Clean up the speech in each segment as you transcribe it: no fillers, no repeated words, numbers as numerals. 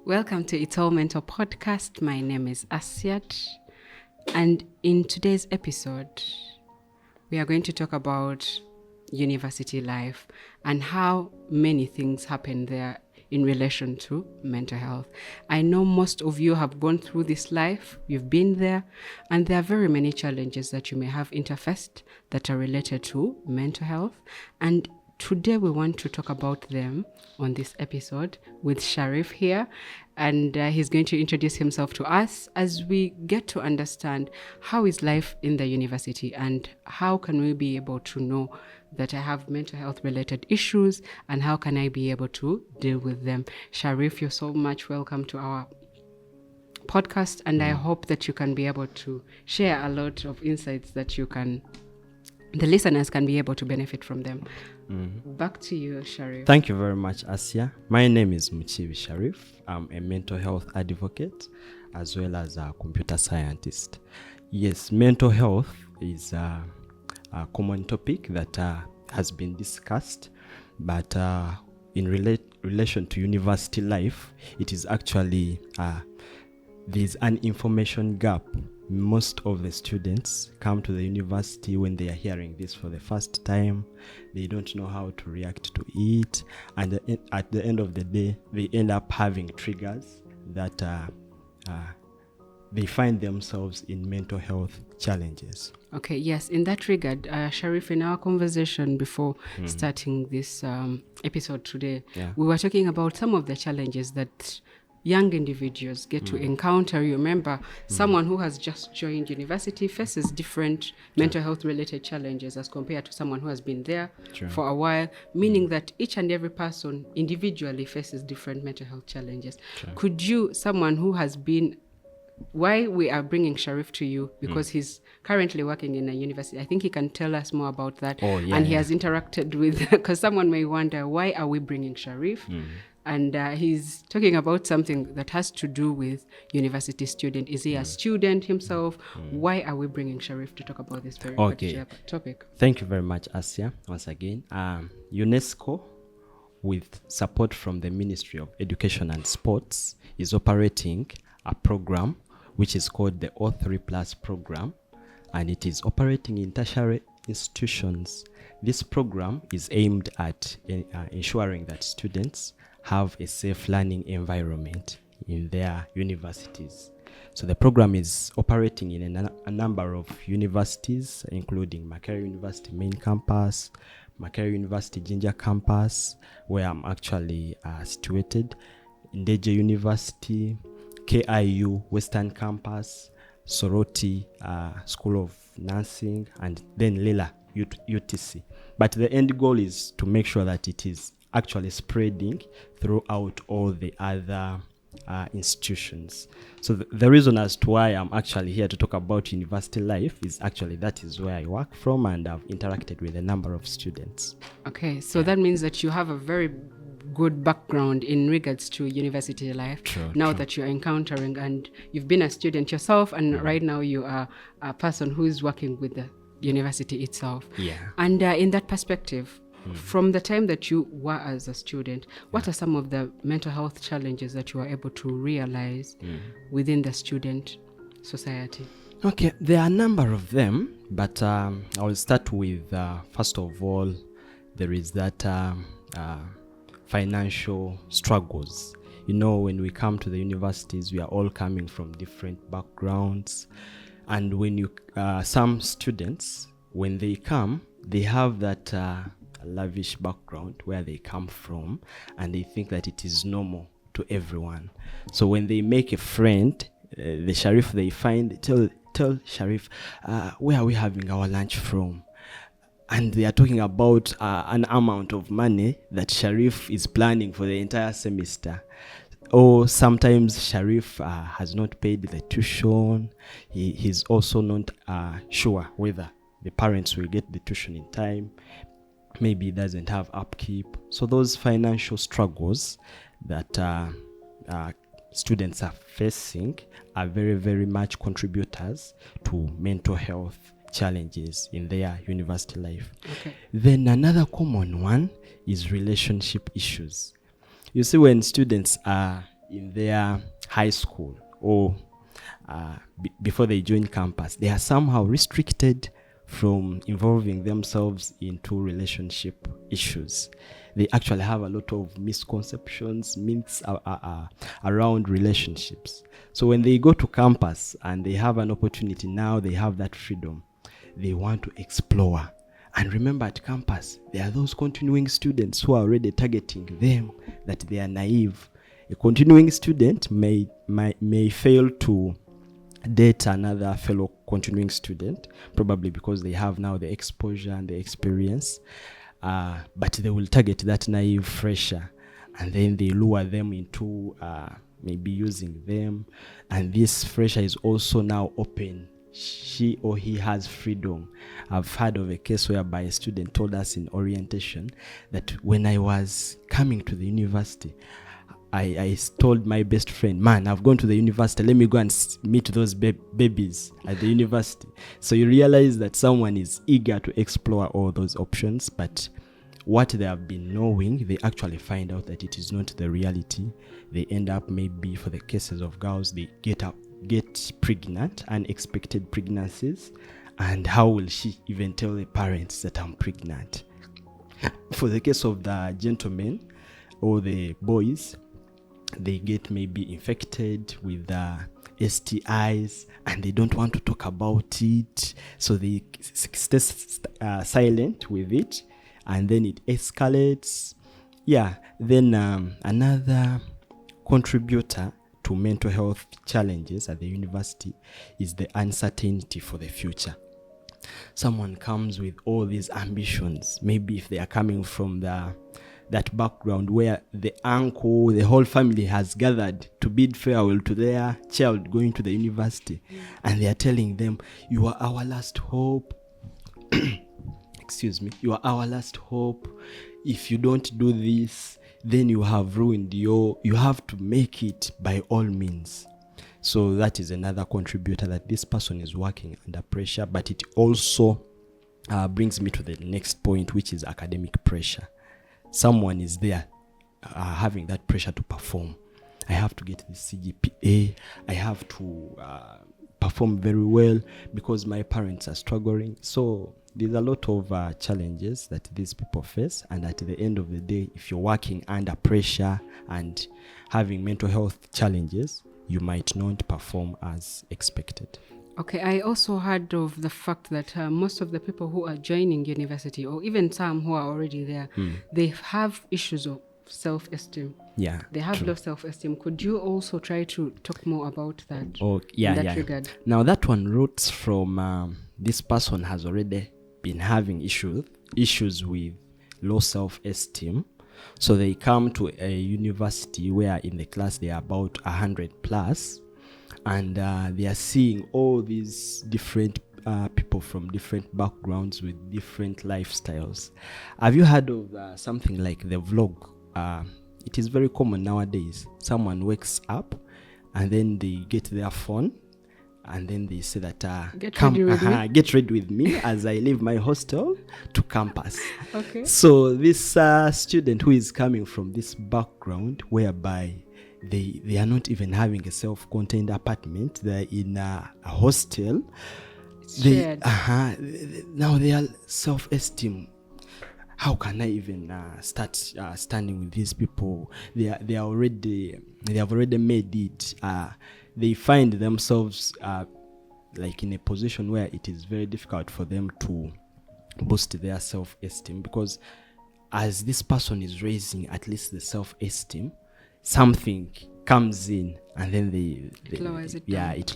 Welcome to It's All Mental Podcast. My name is Asiat, and in today's episode, we are going to talk about university life and how many things happen there in relation to mental health. I know most of you have gone through this life, you've been there, and there are very many challenges that you may have interfaced that are related to mental health. And today we want to talk about them on this episode with Sharif here, and he's going to introduce himself to us as we get to understand how is life in the university and how can we be able to know that I have mental health related issues and how can I be able to deal with them. Sharif, you're so much welcome to our podcast, and I hope that you can be able to share a lot of insights that the listeners can be able to benefit from them. Back to you, Sharif. Thank you very much, Asia. My name is Mukiibi Sharif. I'm a mental health advocate as well as a computer scientist. Yes, mental health is a common topic that has been discussed, but in relation to university life, it is actually there's an information gap. Most of the students come to the university when they are hearing this for the first time. They don't know how to react to it, and at the end of the day, they end up having triggers that they find themselves in mental health challenges. Okay, yes, in that regard, Sharif, in our conversation before starting this episode today, we were talking about some of the challenges that young individuals get to encounter. You remember, someone who has just joined university faces different mental health related challenges as compared to someone who has been there for a while, meaning that each and every person individually faces different mental health challenges. Could you, someone who has been, why we are bringing Sharif to you, because he's currently working in a university. I think he can tell us more about that. He has interacted with, because someone may wonder, why are we bringing Sharif? And he's talking about something that has to do with university student. Is he a student himself? Why are we bringing Sharif to talk about this very particular topic? Thank you very much, Asia. Once again, UNESCO, with support from the Ministry of Education and Sports, is operating a program which is called the O3 Plus program, and it is operating in tertiary institutions. This program is aimed at ensuring that students have a safe learning environment in their universities. So the program is operating in a number of universities, including Makerere University main campus, Makerere University Ginger campus, where I'm actually situated, Ndege University, KIU Western Campus, Soroti School of Nursing, and then Lila UTC. But the end goal is to make sure that it is actually spreading throughout all the other institutions. So the reason as to why I'm actually here to talk about university life is actually that is where I work from, and I've interacted with a number of students. Okay, so that means that you have a very good background in regards to university life that you're encountering, and you've been a student yourself, and right now you are a person who is working with the university itself. And in that perspective, from the time that you were as a student, what are some of the mental health challenges that you were able to realize within the student society? Okay, there are a number of them, but I will start with, first of all, there is that financial struggles. You know, when we come to the universities, we are all coming from different backgrounds, and when you some students, when they come, they have that lavish background where they come from, and they think that it is normal to everyone. So when they make a friend, the Sharif they find, tell Sharif, where are we having our lunch from? And they are talking about an amount of money that Sharif is planning for the entire semester. Or sometimes Sharif has not paid the tuition. He's also not sure whether the parents will get the tuition in time. Maybe he doesn't have upkeep. So those financial struggles that students are facing are very, very much contributors to mental health challenges in their university life. Then another common one is relationship issues. You see, when students are in their high school or before they join campus, they are somehow restricted from involving themselves into relationship issues. They actually have a lot of misconceptions, myths around relationships. So when they go to campus and they have an opportunity, now they have that freedom, they want to explore. And remember, at campus, there are those continuing students who are already targeting them, that they are naive. A continuing student may fail to date another fellow continuing student, probably because they have now the exposure and the experience, but they will target that naive fresher, and then they lure them into maybe using them. And this fresher is also now open. She or he has freedom. I've heard of a case whereby a student told us in orientation that when I was coming to the university, I told my best friend, man, I've gone to the university, let me go and meet those babies at the university. So you realize that someone is eager to explore all those options, but what they have been knowing, they actually find out that it is not the reality. They end up, maybe for the cases of girls, they get pregnant, unexpected pregnancies, and how will she even tell the parents that I'm pregnant? For the case of the gentlemen or the boys, they get maybe infected with STIs and they don't want to talk about it, so they stay silent with it, and then it escalates. Then another contributor to mental health challenges at the university is the uncertainty for the future. Someone comes with all these ambitions, maybe if they are coming from that background where the uncle, the whole family has gathered to bid farewell to their child going to the university, and they are telling them, you are our last hope. Excuse me, you are our last hope. If you don't do this, then you have ruined you have to make it by all means. So that is another contributor, that this person is working under pressure. But it also brings me to the next point, which is academic pressure. Someone is there having that pressure to perform. I have to get the CGPA. I have to perform very well because my parents are struggling. So there's a lot of challenges that these people face. And at the end of the day, if you're working under pressure and having mental health challenges, you might not perform as expected. Okay, I also heard of the fact that most of the people who are joining university, or even some who are already there, they have issues of self-esteem. Yeah, they have true. low self-esteem. Could you also try to talk more about that? Regard? Now that one roots from this person has already been having issues with low self-esteem. So they come to a university where in the class they are about 100 plus. And they are seeing all these different people from different backgrounds with different lifestyles. Have you heard of something like the vlog? It is very common nowadays. Someone wakes up and then they get their phone and then they say that get ready with me as I leave my hostel to campus. Okay. So this student who is coming from this background whereby they are not even having a self-contained apartment, they're in a hostel. Now their self-esteem, how can I even start standing with these people? They have already made it. They find themselves like in a position where it is very difficult for them to boost their self-esteem, because as this person is raising at least the self-esteem, something comes in and then it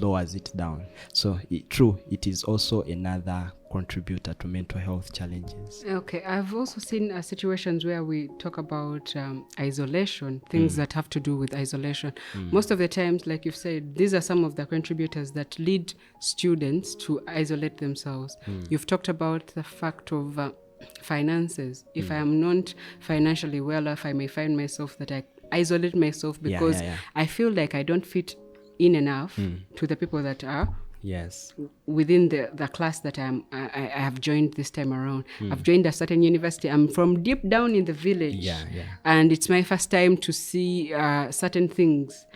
lowers it down. So it is also another contributor to mental health challenges. Okay, I've also seen situations where we talk about isolation, things that have to do with isolation. Most of the times, like you've said, these are some of the contributors that lead students to isolate themselves. You've talked about the fact of finances. If I am not financially well off, I may find myself that I isolate myself because I feel like I don't fit in enough to the people that are Yes. within the class that I have joined this time around. I've joined a certain university. I'm from deep down in the village. Yeah. And it's my first time to see certain things.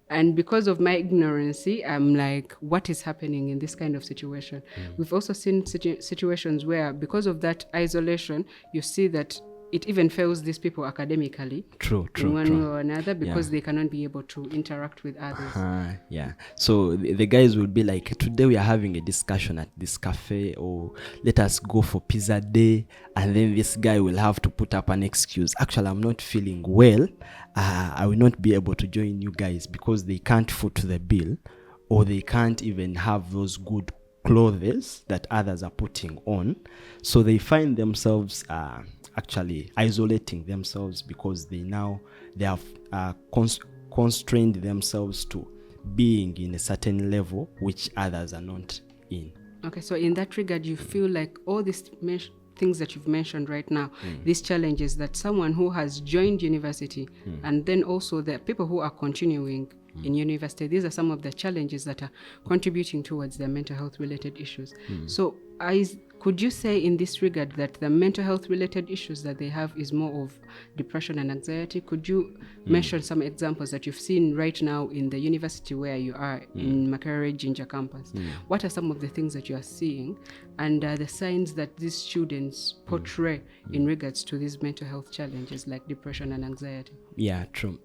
And because of my ignorancy, I'm like, what is happening in this kind of situation? We've also seen situations where, because of that isolation, you see that it even fails these people academically. True. In one way or another, because they cannot be able to interact with others. Yeah. So the guys will be like, today we are having a discussion at this cafe, or let us go for pizza day. And then this guy will have to put up an excuse. Actually, I'm not feeling well. I will not be able to join you guys because they can't foot the bill, or they can't even have those good clothes that others are putting on. So they find themselves actually isolating themselves because they have constrained themselves to being in a certain level which others are not in. Okay, so in that regard, you feel like all these things that you've mentioned right now, these challenges that someone who has joined university, and then also the people who are continuing in university, these are some of the challenges that are contributing towards their mental health related issues. So could you say in this regard that the mental health related issues that they have is more of depression and anxiety? Could you mention some examples that you've seen right now in the university where you are in Makerere Jinja campus? What are some of the things that you are seeing, and the signs that these students portray in regards to these mental health challenges like depression and anxiety? Yeah, true.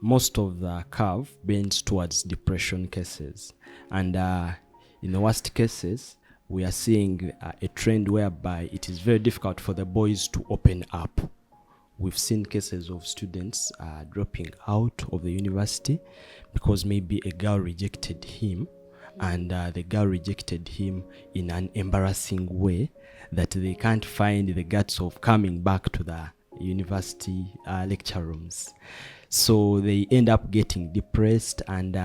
Most of the curve bends towards depression cases, and in the worst cases, we are seeing a trend whereby it is very difficult for the boys to open up. We've seen cases of students dropping out of the university because maybe a girl rejected him, and the girl rejected him in an embarrassing way that they can't find the guts of coming back to the university lecture rooms. So they end up getting depressed, and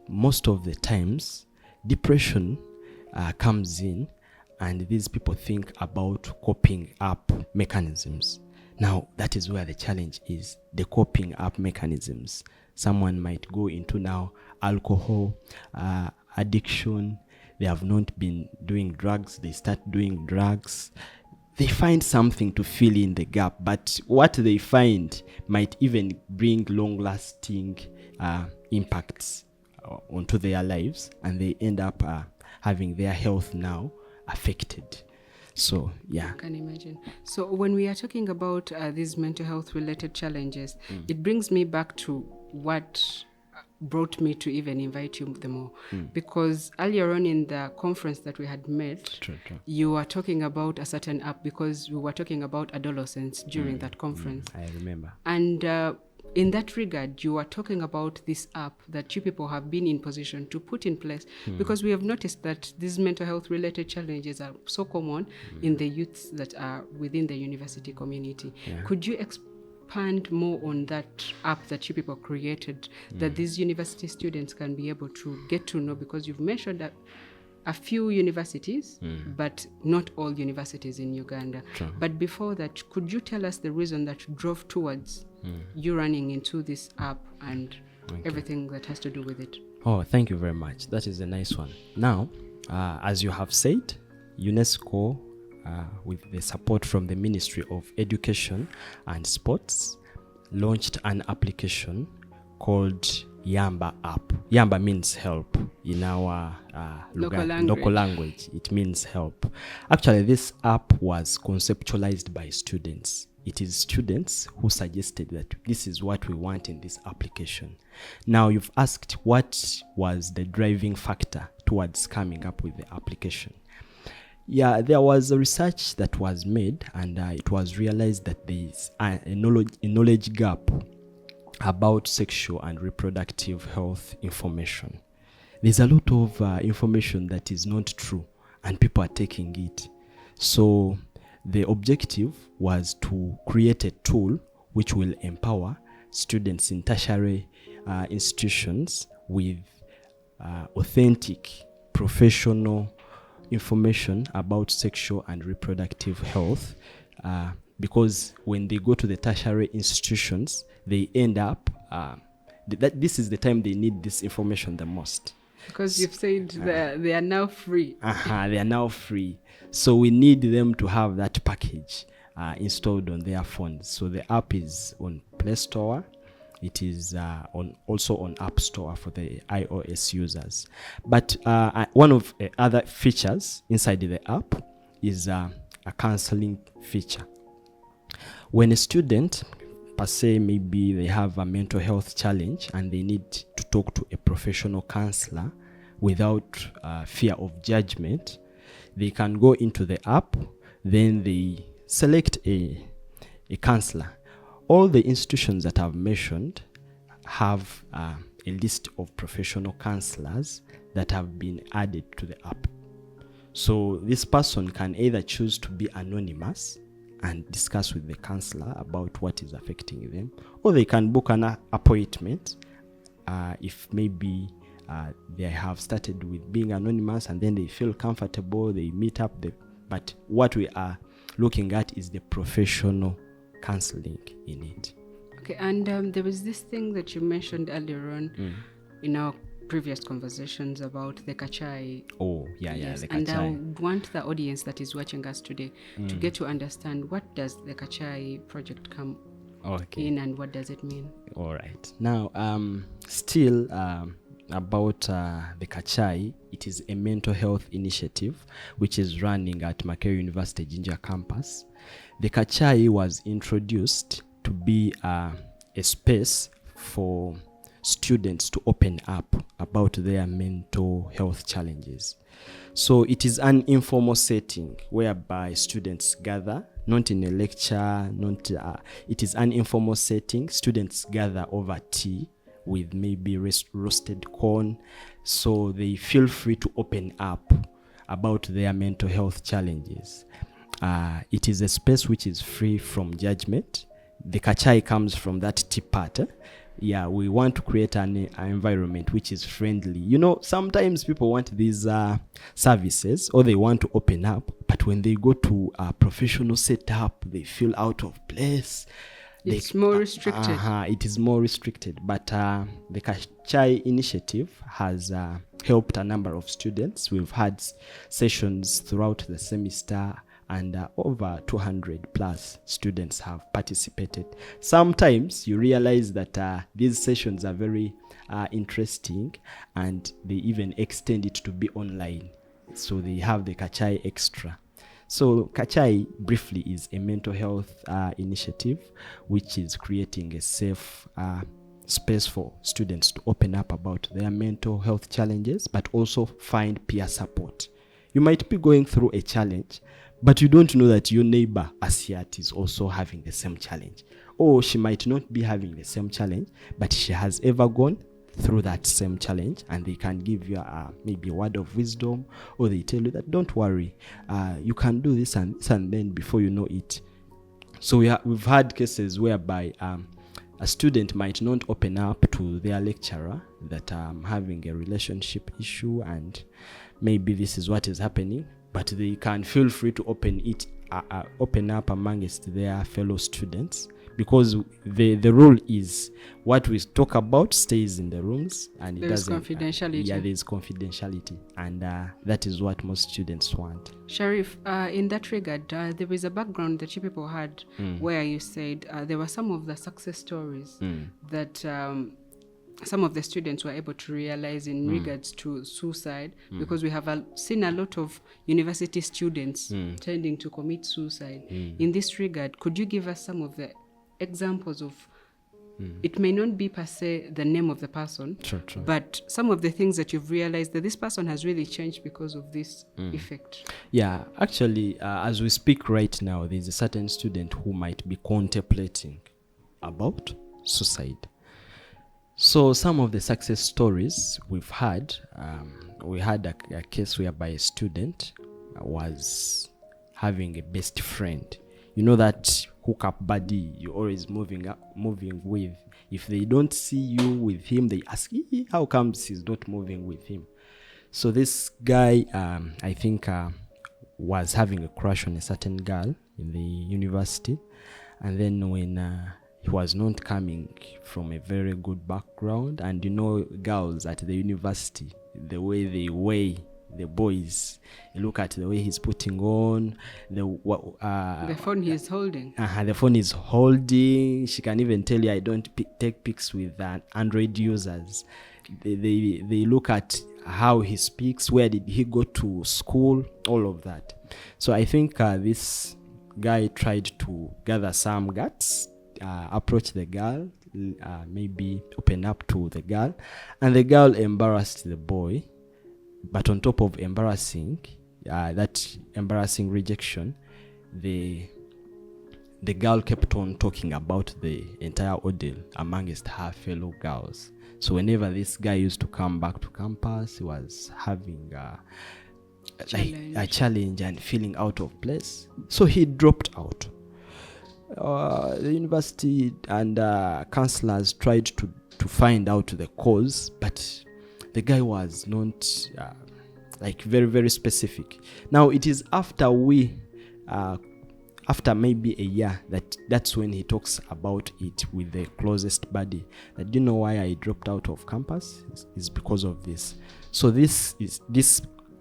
most of the times depression comes in, and these people think about coping up mechanisms. Now, that is where the challenge is, the coping up mechanisms. Someone might go into now alcohol addiction. They have not been doing drugs. They start doing drugs. They find something to fill in the gap, but what they find might even bring long-lasting impacts onto their lives, and they end up having their health now affected. So, yeah. I can imagine. So when we are talking about these mental health related challenges, it brings me back to what brought me to even invite you the more, because earlier on in the conference that we had met, you were talking about a certain app, because we were talking about adolescents during that conference. I remember. And in that regard, you are talking about this app that you people have been in position to put in place, because we have noticed that these mental health related challenges are so common in the youths that are within the university community. Could you expand more on that app that you people created, that these university students can be able to get to know? Because you've mentioned that a few universities, but not all universities in Uganda. But before that, could you tell us the reason that drove towards you running into this app and everything that has to do with it? Oh, thank you very much. That is a nice one. Now, as you have said, UNESCO, with the support from the Ministry of Education and Sports, launched an application called Yamba app. Yamba means help in our local language. It means help. Actually, this app was conceptualized by students. It is students who suggested that this is what we want in this application. Now, you've asked what was the driving factor towards coming up with the application. Yeah, there was a research that was made, and it was realized that there is a knowledge gap about sexual and reproductive health information. There's a lot of information that is not true, and people are taking it. So the objective was to create a tool which will empower students in tertiary institutions with authentic, professional information about sexual and reproductive health, because when they go to the tertiary institutions, they end up, this is the time they need this information the most. Because you've said they are now free. They are now free. So we need them to have that package installed on their phones. So the app is on Play Store. It is also on App Store for the iOS users. But one of the other features inside the app is a counseling feature. When a student, per se, maybe they have a mental health challenge and they need to talk to a professional counselor without fear of judgment, they can go into the app, then they select a counselor. All the institutions that I've mentioned have a list of professional counselors that have been added to the app. So this person can either choose to be anonymous and discuss with the counselor about what is affecting them, or they can book an appointment if maybe they have started with being anonymous and then they feel comfortable, they meet up. But what we are looking at is the professional counseling in it. Okay, and there was this thing that you mentioned earlier on in our previous conversations about the Kachai. Oh, yeah, yes, the and Kachai. I want the audience that is watching us today to get to understand, what does the Kachai project come in and what does it mean? All right. Now, still about the Kachai, it is a mental health initiative which is running at Makerere University Jinja campus. The Kachai was introduced to be a space for students to open up about their mental health challenges. So it is an informal setting whereby students gather, not in a lecture, it is an informal setting. Students gather over tea with maybe roasted corn, so they feel free to open up about their mental health challenges. It is a space which is free from judgment. The Kachai comes from that tea part. Yeah, we want to create an environment which is friendly. You know, sometimes people want these services or they want to open up, but when they go to a professional setup, they feel out of place. It's more restricted. It is more restricted. But the Kachai initiative has helped a number of students. We've had sessions throughout the semester, and over 200 plus students have participated. Sometimes you realize that these sessions are very interesting, and they even extend it to be online. So they have the Kachai Extra. So Kachai briefly is a mental health initiative which is creating a safe space for students to open up about their mental health challenges, but also find peer support. You might be going through a challenge, but you don't know that your neighbor Asiat is also having the same challenge. Or she might not be having the same challenge, but she has ever gone through that same challenge, and they can give you maybe a word of wisdom, or they tell you that don't worry, you can do this and this, and then before you know it. So we've had cases whereby a student might not open up to their lecturer that having a relationship issue and maybe this is what is happening, but they can feel free to open up amongst their fellow students, because the rule is what we talk about stays in the rooms, and there is confidentiality. There is confidentiality, and that is what most students want. Sharif, in that regard, there is a background that you people had where you said there were some of the success stories that some of the students were able to realize in regards to suicide, because we have seen a lot of university students tending to commit suicide. In this regard, could you give us some of the examples of, it may not be per se the name of the person, True. but some of the things that you've realized that this person has really changed because of this effect? Yeah, actually, as we speak right now, there's a certain student who might be contemplating about suicide. So some of the success stories we've had, we had a case whereby a student was having a best friend. You know that hookup buddy you're always moving with. If they don't see you with him, they ask, how comes he's not moving with him? So this guy, I think, was having a crush on a certain girl in the university. And then when he was not coming from a very good background, and you know, girls at the university, the way they weigh the boys. You look at the way he's putting on The phone he's holding. The phone is holding. She can even tell you, I don't take pics with Android users. They look at how he speaks, where did he go to school, all of that. So I think this guy tried to gather some guts, approach the girl, maybe open up to the girl, and the girl embarrassed the boy. But on top of embarrassing, that embarrassing rejection, the girl kept on talking about the entire ordeal amongst her fellow girls. So whenever this guy used to come back to campus, he was having a challenge and feeling out of place. So he dropped out. The university and counselors tried to find out the cause, but the guy was not very, very specific. Now it is after after maybe a year that's when he talks about it with the closest buddy, that you know why I dropped out of campus is because of this. So this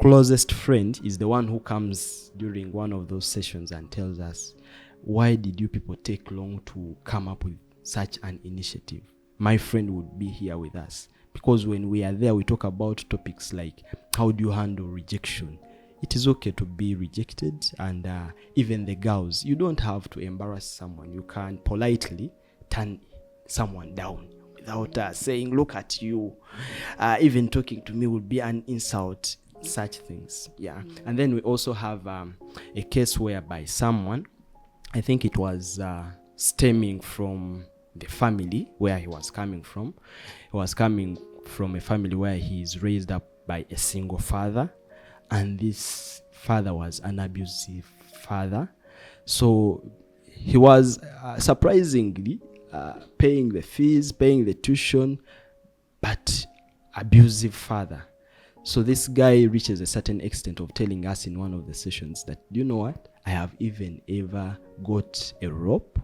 closest friend is the one who comes during one of those sessions and tells us, why did you people take long to come up with such an initiative? My friend would be here with us, because when we are there, we talk about topics like how do you handle rejection. It is okay to be rejected, and even the girls, you don't have to embarrass someone. You can politely turn someone down without saying, look at you. Even talking to me would be an insult, such things. Yeah. And then we also have a case whereby someone, I think it was stemming from the family where he was coming from. He was coming from a family where he is raised up by a single father, and this father was an abusive father. So he was surprisingly paying the fees, paying the tuition, but abusive father. So this guy reaches a certain extent of telling us in one of the sessions that, you know what, I have even ever got a rope,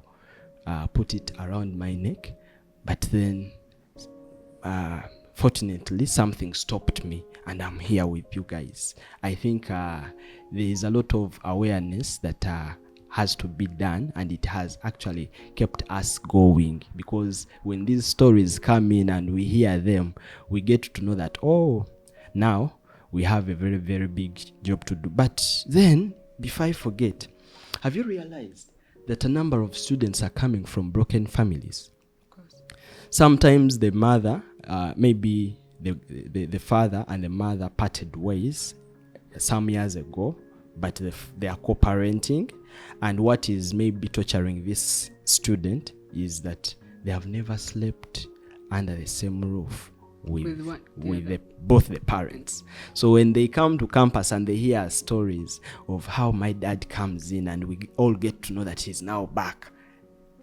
put it around my neck, but then fortunately something stopped me and I'm here with you guys. I think there is a lot of awareness that has to be done, and it has actually kept us going, because when these stories come in and we hear them, we get to know that, oh, now we have a very, very big job to do. But then, before I forget, have you realized that a number of students are coming from broken families? Of course. Sometimes the mother, maybe the father and the mother parted ways some years ago, but they are co-parenting, and what is maybe torturing this student is that they have never slept under the same roof with both the parents. So when they come to campus and they hear stories of how my dad comes in and we all get to know that he's now back,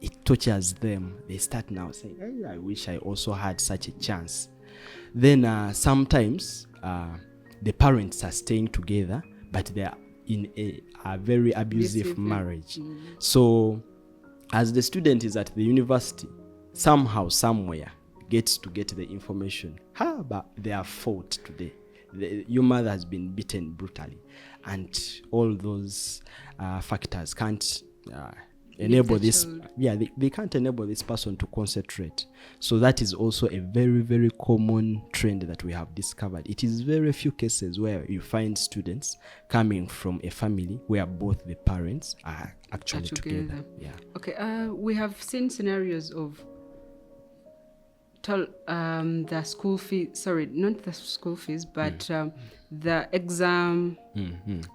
it tortures them. They start now saying, hey, I wish I also had such a chance. Then sometimes the parents are staying together, but they are in a very abusive marriage. So as the student is at the university, somehow, somewhere, gets to get the information, how about they are fought today, your mother has been beaten brutally, and all those factors can't enable this they can't enable this person to concentrate. So that is also a very, very common trend that we have discovered. It is very few cases where you find students coming from a family where both the parents are actually together. Yeah. Okay. We have seen scenarios of the school fee, sorry, not the school fees, but the exam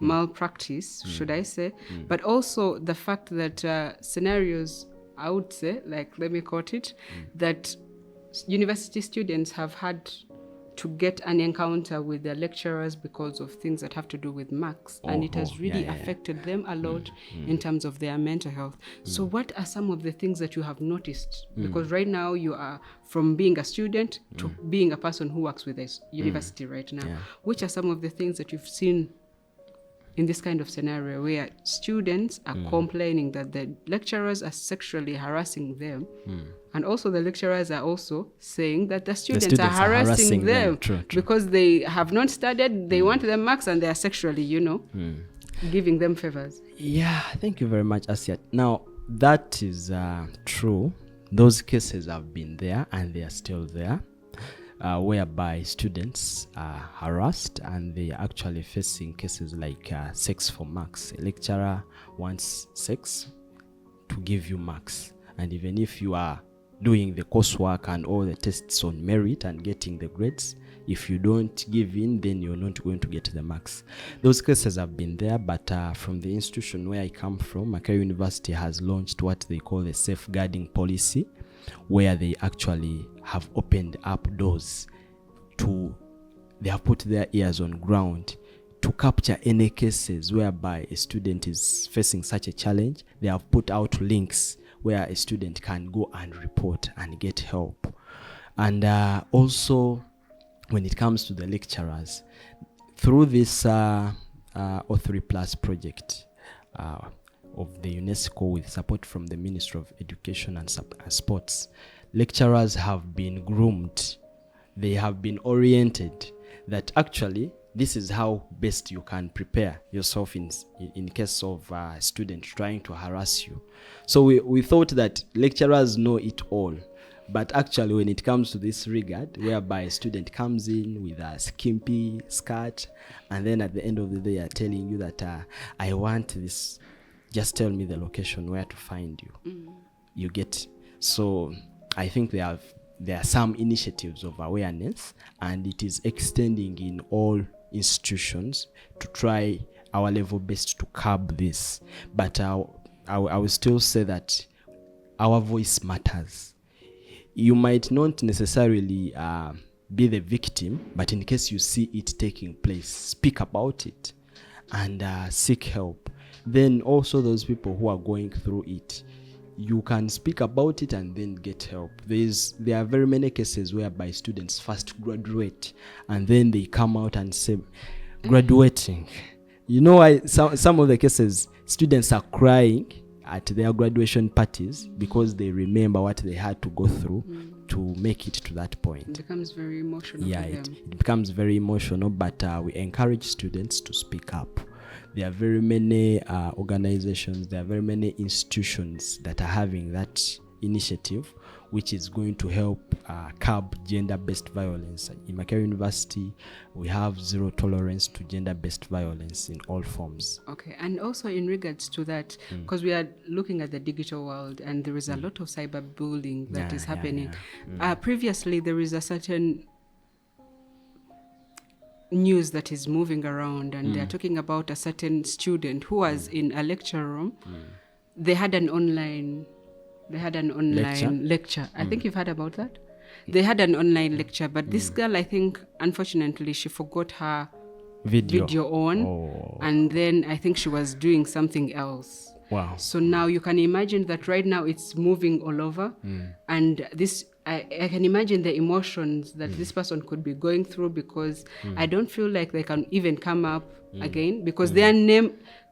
malpractice, should I say, but also the fact that scenarios, I would say, like, let me quote it, that university students have had to get an encounter with their lecturers because of things that have to do with marks, and it has really affected them a lot in terms of their mental health. So what are some of the things that you have noticed? Because right now you are from being a student to being a person who works with a university right now. Which are some of the things that you've seen in this kind of scenario where students are complaining that the lecturers are sexually harassing them, and also the lecturers are also saying that the students are harassing them. True. Because they have not studied, they want the marks, and they are sexually, giving them favors. Yeah, thank you very much, Asiat. Now, that is true. Those cases have been there and they are still there, whereby students are harassed and they are actually facing cases like sex for marks. A lecturer wants sex to give you marks, and even if you are doing the coursework and all the tests on merit and getting the grades, if you don't give in, then you're not going to get the marks. Those cases have been there, but from the institution where I come from, Makerere University has launched what they call a safeguarding policy, where they actually have opened up doors to, they have put their ears on ground to capture any cases whereby a student is facing such a challenge. They have put out links where a student can go and report and get help. And also, when it comes to the lecturers, through this O3 Plus project of the UNESCO with support from the Ministry of Education and Sports, lecturers have been groomed. They have been oriented that actually this is how best you can prepare yourself in case of a student trying to harass you. So we thought that lecturers know it all. But actually, when it comes to this regard, whereby a student comes in with a skimpy skirt, and then at the end of the day are telling you that I want this, just tell me the location where to find you. You get. So I think there are some initiatives of awareness, and it is extending in all institutions to try our level best to curb this. But I will still say that our voice matters. You might not necessarily be the victim, but in case you see it taking place, speak about it and seek help. Then also those people who are going through it, you can speak about it and then get help. There are very many cases whereby students first graduate and then they come out and say, graduating. You know, some of the cases, students are crying at their graduation parties because they remember what they had to go through to make it to that point. It becomes very emotional for them. It becomes very emotional, but we encourage students to speak up. There are very many organizations, there are very many institutions that are having that initiative, which is going to help curb gender-based violence. In Makerere University, we have zero tolerance to gender-based violence in all forms. Okay, and also in regards to that, because we are looking at the digital world and there is a lot of cyberbullying that is happening. Previously, there is a certain news that is moving around, and they're talking about a certain student who was in a lecture room. They had an online lecture. I think you've heard about that. They had an online lecture, but this girl, I think, unfortunately, she forgot her video on, and then I think she was doing something else. Wow. So now you can imagine that right now it's moving all over, and this I can imagine the emotions that this person could be going through, because I don't feel like they can even come up again, because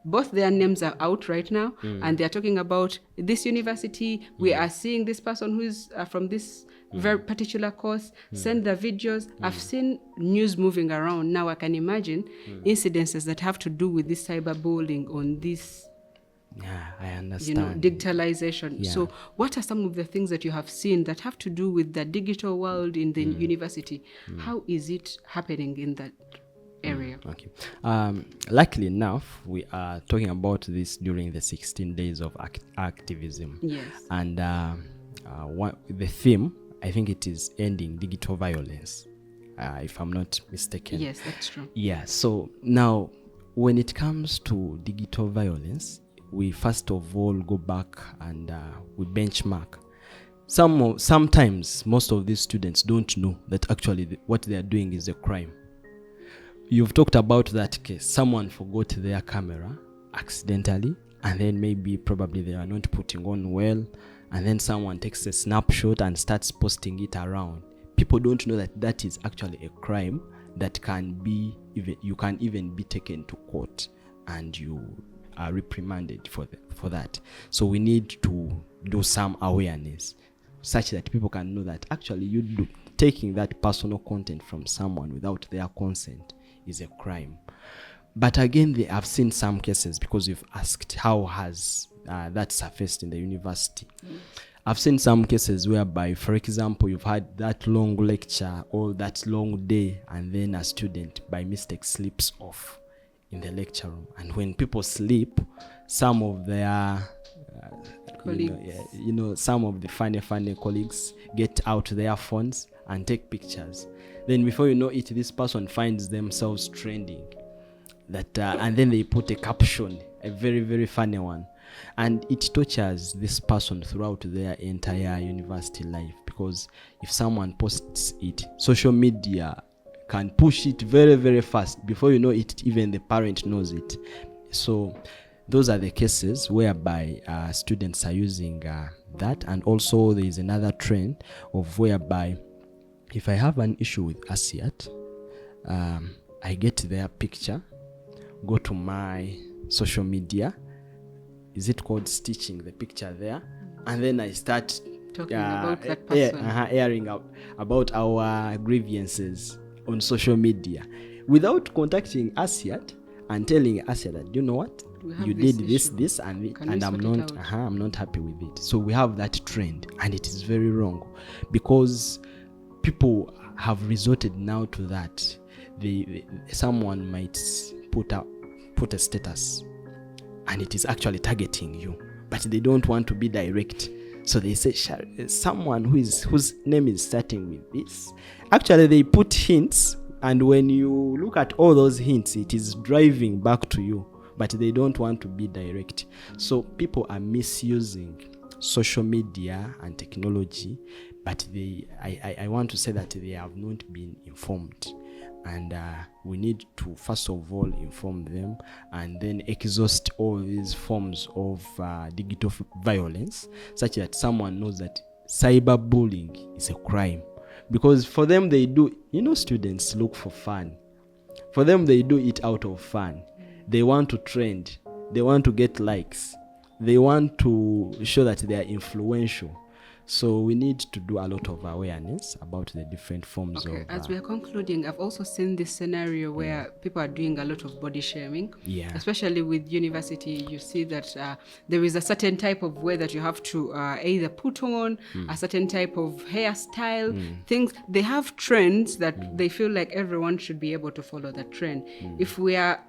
both their names are out right now, and they're talking about this university. We are seeing this person who is from this very particular course, send the videos. I've seen news moving around. Now I can imagine incidences that have to do with this cyberbullying on this, I understand. Digitalization. Yeah. So what are some of the things that you have seen that have to do with the digital world in the university? How is it happening in that area? Okay. Luckily enough, we are talking about this during the 16 days of activism. Yes. And the theme, I think it is ending digital violence, if I'm not mistaken. Yes, that's true. Yeah. So now, when it comes to digital violence, we first of all go back and we benchmark. Sometimes most of these students don't know that actually what they are doing is a crime. You've talked about that case. Someone forgot their camera accidentally, and then probably they are not putting on well, and then someone takes a snapshot and starts posting it around. People don't know that that is actually a crime that you can even be taken to court and you are reprimanded for that. So we need to do some awareness such that people can know that actually taking that personal content from someone without their consent is a crime. But again, I've seen some cases, because you've asked how has that surfaced in the university. I've seen some cases whereby, for example, you've had that long lecture or that long day, and then a student by mistake sleeps off in the lecture room. And when people sleep, some of their some of the funny colleagues get out their phones and take pictures. Then before you know it, this person finds themselves trending. And then they put a caption, a very, very funny one, and it tortures this person throughout their entire university life, because if someone posts it, social media can push it very, very fast. Before you know it, even the parent knows it. So those are the cases whereby students are using that. And also there is another trend of whereby if I have an issue with Asiat, I get their picture, go to my social media, is it called stitching the picture there, and then I start talking about that person, airing about our grievances on social media without contacting Asiat and telling Asiat that, you know what, you did this and I'm not happy with it. So we have that trend, and it is very wrong, because people have resorted now to that. Someone might put a status and it is actually targeting you, but they don't want to be direct, so they say someone whose name is starting with this. Actually they put hints, and when you look at all those hints, it is driving back to you, but they don't want to be direct. So people are misusing social media and technology, but I want to say that they have not been informed. And we need to first of all inform them, and then exhaust all these forms of digital violence, such that someone knows that cyberbullying is a crime. Because for them, they do, students look for fun. For them, they do it out of fun. They want to trend. They want to get likes. They want to show that they are influential. So we need to do a lot of awareness about the different forms of... As we are concluding, I've also seen this scenario where people are doing a lot of body shaming. Yeah. Especially with university, you see that there is a certain type of way that you have to either put on, a certain type of hairstyle, things. They have trends that they feel like everyone should be able to follow that trend. If we are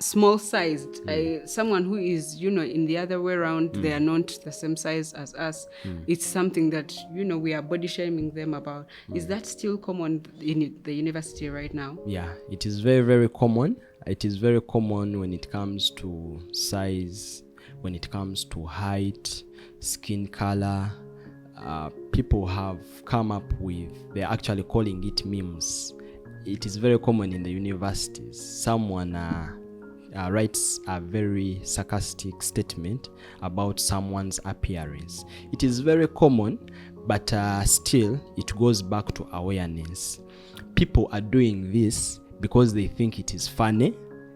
small sized, someone who is in the other way around, they are not the same size as us, it's something that we are body shaming them about. Is that still common in the university right now? Yeah, it is very, very common. It is very common when it comes to size, when it comes to height, skin color. People have come up with, they're actually calling it memes. It is very common in the universities. Someone writes a very sarcastic statement about someone's appearance. It is very common, but still it goes back to awareness. People are doing this because they think it is funny,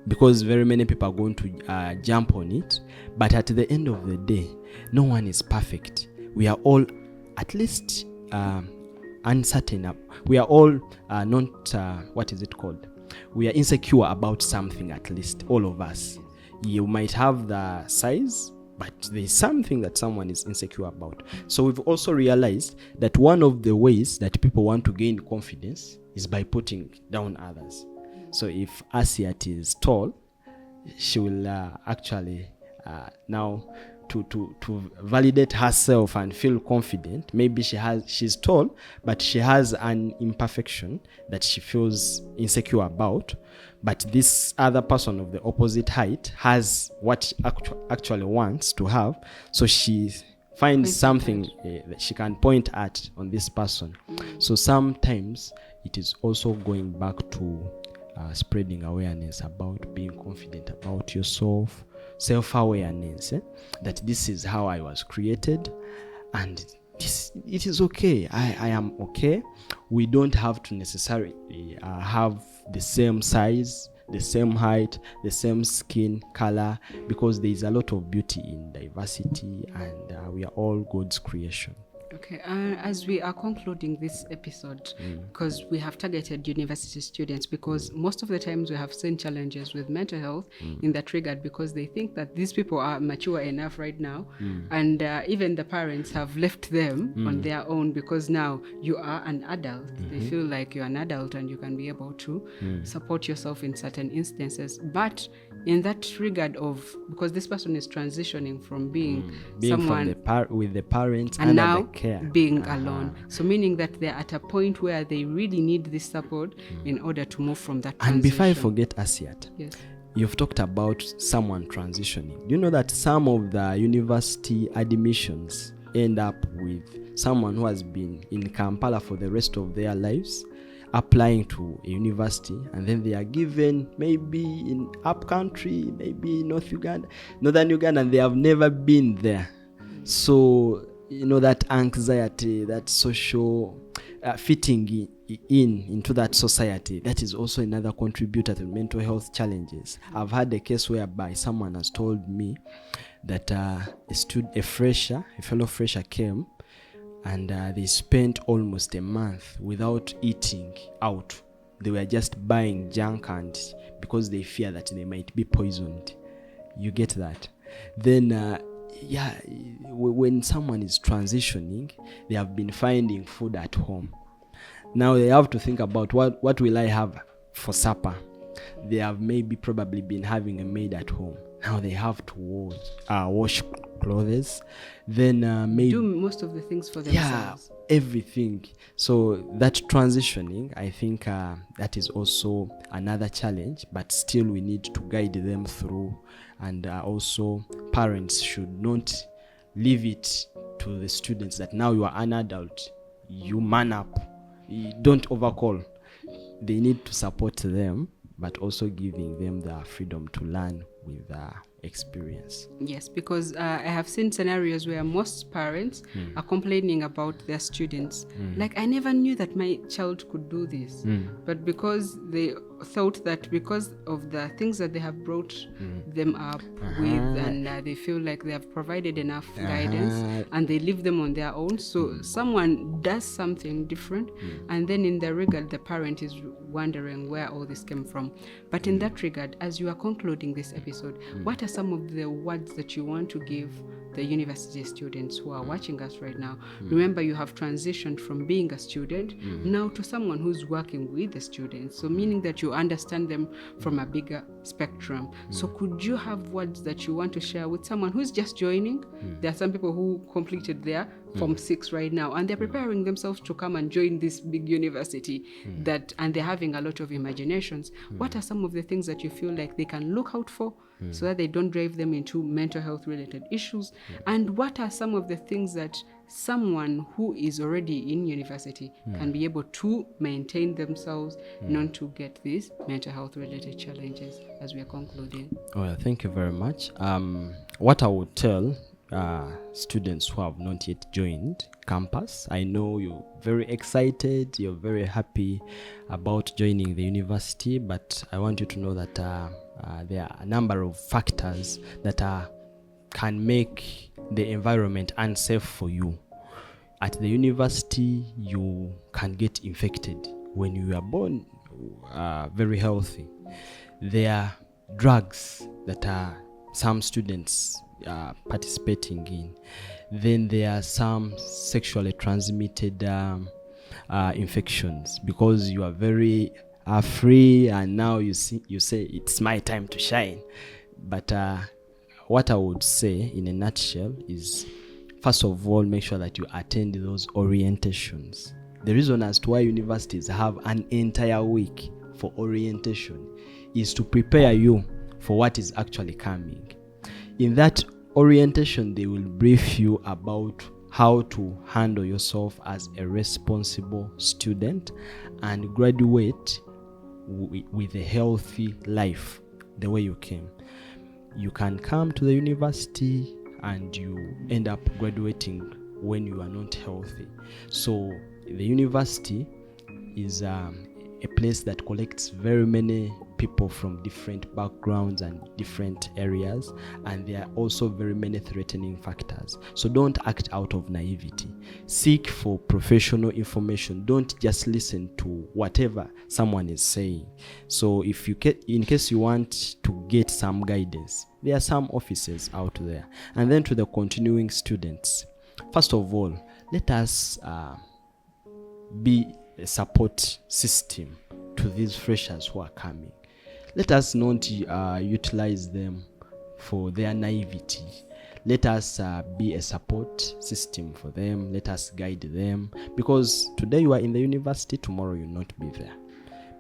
because very many people are going to jump on it. But at the end of the day, no one is perfect. We are all at least uncertain. We are all we are insecure about something, at least, all of us. You might have the size, but there's something that someone is insecure about. So we've also realized that one of the ways that people want to gain confidence is by putting down others. So if Asiat is tall, she will actually now to validate herself and feel confident. Maybe she's tall, but she has an imperfection that she feels insecure about. But this other person of the opposite height has what she actually wants to have. So she finds something that she can point at on this person. So sometimes it is also going back to spreading awareness about being confident about yourself, self-awareness, that this is how I was created, and it is okay. I am okay. We don't have to necessarily have the same size, the same height, the same skin color, because there is a lot of beauty in diversity, and we are all God's creation. Okay, as we are concluding this episode, because we have targeted university students, because most of the times we have seen challenges with mental health in that regard, because they think that these people are mature enough right now, and even the parents have left them on their own, because now you are an adult. They feel like you're an adult and you can be able to support yourself in certain instances. But in that regard of, because this person is transitioning from being someone from with the parents and now the care. Being alone, so meaning that they're at a point where they really need this support in order to move from that transition. And before I forget, Asiat, yes, you've talked about someone transitioning. Do you know that some of the university admissions end up with someone who has been in Kampala for the rest of their lives applying to a university, and then they are given maybe in up country, maybe northern Uganda, and they have never been there. So that anxiety, that social fitting into that society, that is also another contributor to mental health challenges. I've had a case whereby someone has told me that a fellow fresher came, and they spent almost a month without eating out. They were just buying junk, and because they fear that they might be poisoned. You get that? Then when someone is transitioning, they have been finding food at home. Now they have to think about what will I have for supper. They have probably been having a maid at home. Now they have to wash clothes, then maybe do most of the things for themselves. Everything. So that transitioning, I think that is also another challenge, but still we need to guide them through. And also parents should not leave it to the students that now you are an adult, you man up, you don't overcall. They need to support them, but also giving them the freedom to learn with experience. Yes, because I have seen scenarios where most parents are complaining about their students. Like, I never knew that my child could do this. But because they thought that because of the things that they have brought them up with, and they feel like they have provided enough guidance, and they leave them on their own. So someone does something different, and then in the regard, the parent is wondering where all this came from. But in that regard, as you are concluding this episode, what are some of the words that you want to give the university students who are watching us right now? Remember, you have transitioned from being a student now to someone who's working with the students, so meaning that you understand them from a bigger spectrum. So could you have words that you want to share with someone who's just joining? There are some people who completed their Form 6 right now, and they're preparing themselves to come and join this big university and they're having a lot of imaginations. What are some of the things that you feel like they can look out for so that they don't drive them into mental health related issues? And what are some of the things that someone who is already in university can be able to maintain themselves not to get these mental health related challenges, as we are concluding? Well, thank you very much. What I would tell students who have not yet joined campus, I know you're very excited, you're very happy about joining the university, but I want you to know that there are a number of factors that can make the environment unsafe for you. At the university, you can get infected. When you are born very healthy, there are drugs that some students participating in. Then there are some sexually transmitted infections, because you are very free, and now you say it's my time to shine. But what I would say in a nutshell is, first of all, make sure that you attend those orientations. The reason as to why universities have an entire week for orientation is to prepare you for what is actually coming. In that orientation, they will brief you about how to handle yourself as a responsible student and graduate with a healthy life the way you came. You can come to the university and you end up graduating when you are not healthy. So the university is a place that collects very many people from different backgrounds and different areas, and there are also very many threatening factors. So don't act out of naivety. Seek for professional information. Don't just listen to whatever someone is saying. So if you in case you want to get some guidance, there are some offices out there. And then to the continuing students, first of all, let us be a support system to these freshers who are coming. Let us not utilize them for their naivety. Let us be a support system for them. Let us guide them, because today you are in the university, tomorrow you'll not be there,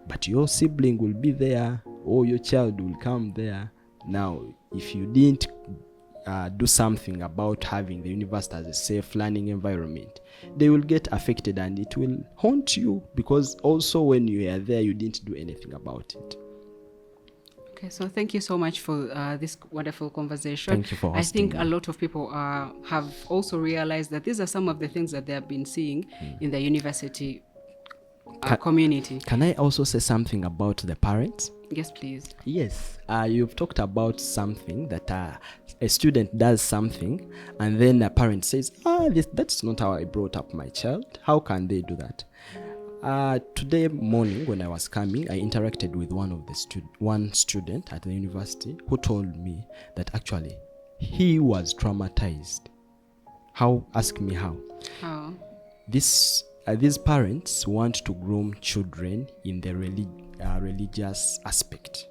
but your sibling will be there, or your child will come there. Now, if you didn't do something about having the university as a safe learning environment, they will get affected and it will haunt you, because also when you are there, you didn't do anything about it. Okay, so thank you so much for this wonderful conversation. Thank you for hosting I think me. a lot of people have also realized that these are some of the things that they have been seeing in the university community. Can I also say something about the parents? Yes, please. Yes, you've talked about something that a student does something and then a parent says, that's not how I brought up my child. How can they do that? Today morning when I was coming, I interacted with one student at the university who told me that actually he was traumatized. How? Ask me how. How? These parents want to groom children in the religious aspect.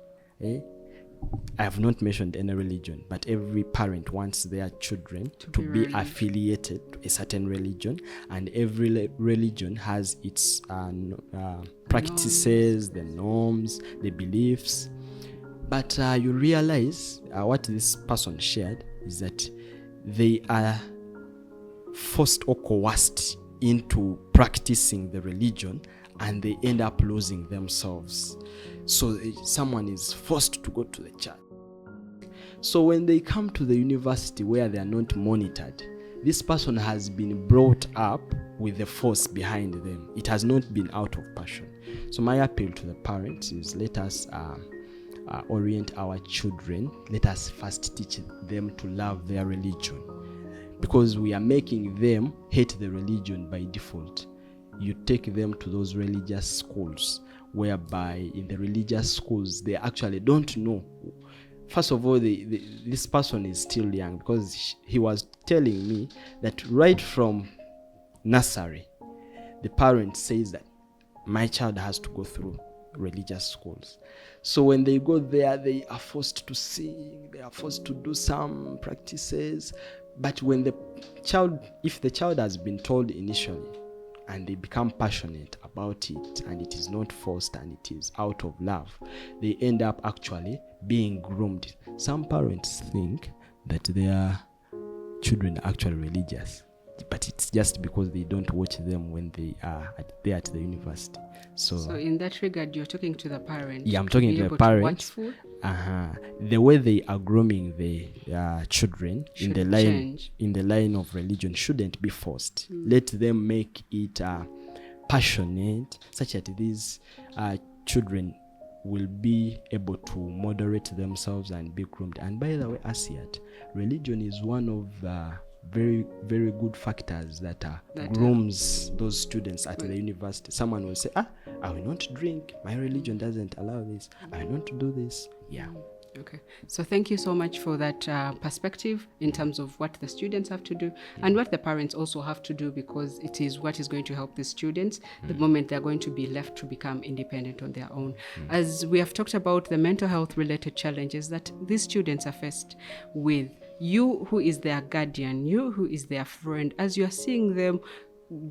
I have not mentioned any religion, but every parent wants their children to be affiliated to a certain religion, and every religion has its practices, the norms, the beliefs. But you realize what this person shared is that they are forced or coerced into practicing the religion, and they end up losing themselves. So someone is forced to go to the church. So when they come to the university where they are not monitored, this person has been brought up with the force behind them. It has not been out of passion. So my appeal to the parents is, let us orient our children. Let us first teach them to love their religion, because we are making them hate the religion by default. You take them to those religious schools, whereby in the religious schools they actually don't know. First of all, this person is still young, because he was telling me that right from nursery, the parent says that my child has to go through religious schools. So when they go there, they are forced to sing, they are forced to do some practices. But when if the child has been told initially, and they become passionate about it, and it is not forced and it is out of love, they end up actually being groomed. Some parents think that their children are actually religious, but it's just because they don't watch them when they are there at the university. So in that regard, you're talking to the parents. Yeah, I'm talking to the parents. The way they are grooming the children in the line of religion shouldn't be forced. Let them make it passionate, such that these children will be able to moderate themselves and be groomed. And by the way, Asiat, religion is one of the very, very good factors that grooms those students at the university. Someone will say, I will not drink, my religion doesn't allow this, I will not do this. Yeah. Okay, so thank you so much for that perspective in terms of what the students have to do and what the parents also have to do, because it is what is going to help the students the moment they're going to be left to become independent on their own. As we have talked about the mental health related challenges that these students are faced with, you who is their guardian, you who is their friend, as you are seeing them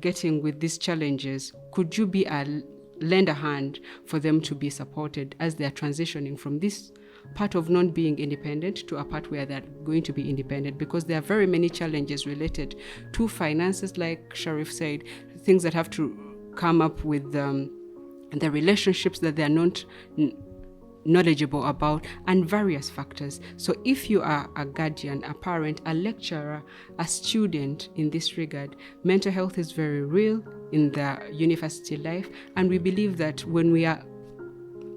getting with these challenges, could you lend a hand for them to be supported as they are transitioning from this part of not being independent to a part where they're going to be independent? Because there are very many challenges related to finances, like Sharif said, things that have to come up with the relationships that they're not knowledgeable about, and various factors. So if you are a guardian, a parent, a lecturer, a student in this regard, mental health is very real in the university life, and we believe that when we are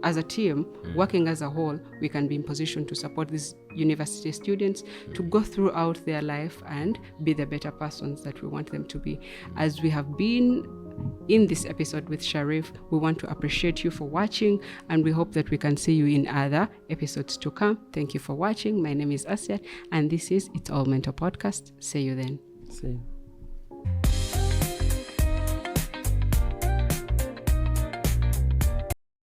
as a team, working as a whole, we can be in position to support these university students to go throughout their life and be the better persons that we want them to be. As we have been in this episode with Sharif, we want to appreciate you for watching, and we hope that we can see you in other episodes to come. Thank you for watching. My name is Asiat, and this is It's All Mental Podcast. See you then. See you.